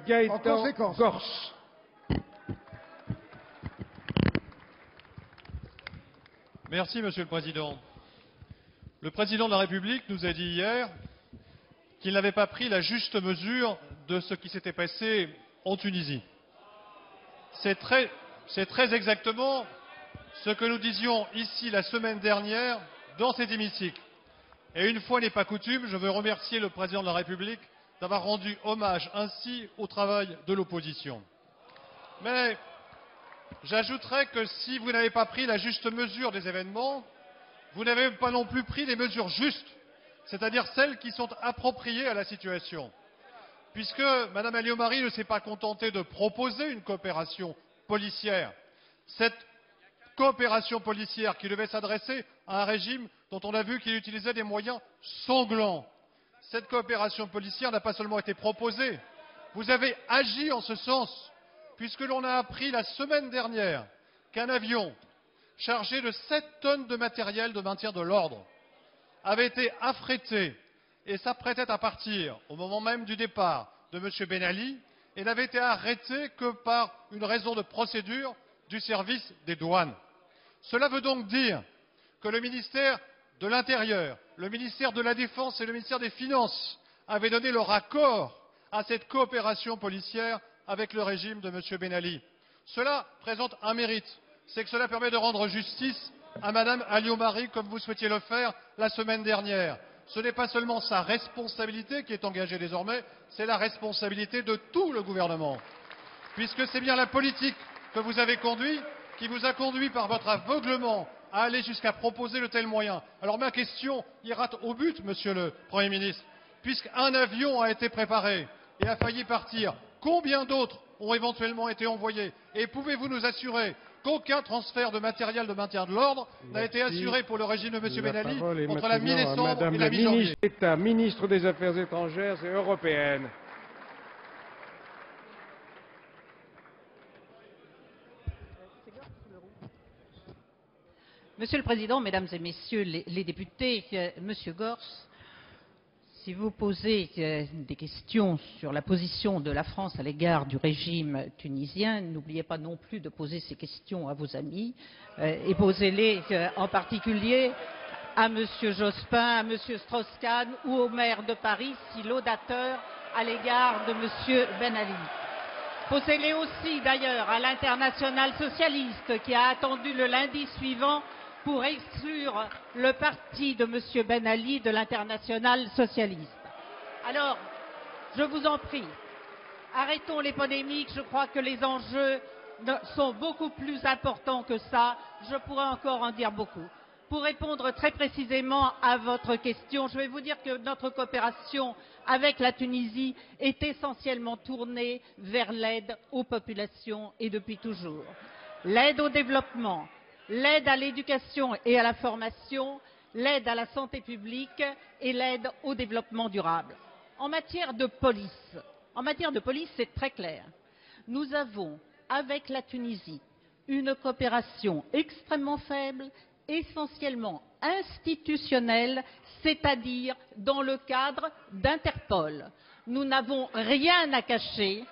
Gaëtan Gorce. Merci, Monsieur le Président. Le Président de la République nous a dit hier qu'il n'avait pas pris la juste mesure de ce qui s'était passé en Tunisie. C'est très exactement ce que nous disions ici la semaine dernière dans cet hémicycle. Et une fois n'est pas coutume, je veux remercier le Président de la République d'avoir rendu hommage ainsi au travail de l'opposition. Mais j'ajouterais que si vous n'avez pas pris la juste mesure des événements, vous n'avez pas non plus pris les mesures justes, c'est-à-dire celles qui sont appropriées à la situation. Puisque Mme Alliot-Marie ne s'est pas contentée de proposer une coopération policière. Cette coopération policière qui devait s'adresser à un régime dont on a vu qu'il utilisait des moyens sanglants. Cette coopération policière n'a pas seulement été proposée, vous avez agi en ce sens, puisque l'on a appris la semaine dernière qu'un avion chargé de 7 tonnes de matériel de maintien de l'ordre avait été affrété et s'apprêtait à partir au moment même du départ de M. Ben Ali et n'avait été arrêté que par une raison de procédure du service des douanes. Cela veut donc dire que le ministère de l'Intérieur, le ministère de la Défense et le ministère des Finances avaient donné leur accord à cette coopération policière avec le régime de M. Ben Ali. Cela présente un mérite, c'est que cela permet de rendre justice à Mme Alliot-Marie comme vous souhaitiez le faire la semaine dernière. Ce n'est pas seulement sa responsabilité qui est engagée désormais, c'est la responsabilité de tout le gouvernement. Puisque c'est bien la politique que vous avez conduit qui vous a conduit par votre aveuglement à aller jusqu'à proposer de tels moyens. Alors ma question ira au but, Monsieur le Premier ministre. Puisqu'un avion a été préparé et a failli partir, combien d'autres ont éventuellement été envoyés? Et pouvez-vous nous assurer qu'aucun transfert de matériel de maintien de l'ordre n'a été assuré pour le régime de M. Ben Ali entre la mi-décembre et la mi-janvier? D'État, ministre des Affaires étrangères et européennes. Monsieur le Président, Mesdames et Messieurs les députés, Monsieur Gorce, si vous posez des questions sur la position de la France à l'égard du régime tunisien, n'oubliez pas non plus de poser ces questions à vos amis et posez-les en particulier à Monsieur Jospin, à Monsieur Strauss-Kahn ou au maire de Paris, si laudateur à l'égard de Monsieur Ben Ali. Posez-les aussi d'ailleurs à l'international socialiste qui a attendu le lundi suivant pour exclure le parti de M. Ben Ali de l'international socialiste. Alors, je vous en prie, arrêtons les polémiques, je crois que les enjeux sont beaucoup plus importants que ça, je pourrais encore en dire beaucoup. Pour répondre très précisément à votre question, je vais vous dire que notre coopération avec la Tunisie est essentiellement tournée vers l'aide aux populations et depuis toujours. L'aide au développement, l'aide à l'éducation et à la formation, l'aide à la santé publique et l'aide au développement durable. En matière de police, c'est très clair. Nous avons, avec la Tunisie, une coopération extrêmement faible, essentiellement institutionnelle, c'est-à-dire dans le cadre d'Interpol. Nous n'avons rien à cacher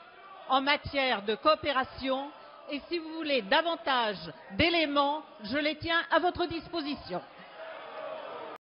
en matière de coopération. Et si vous voulez davantage d'éléments, je les tiens à votre disposition.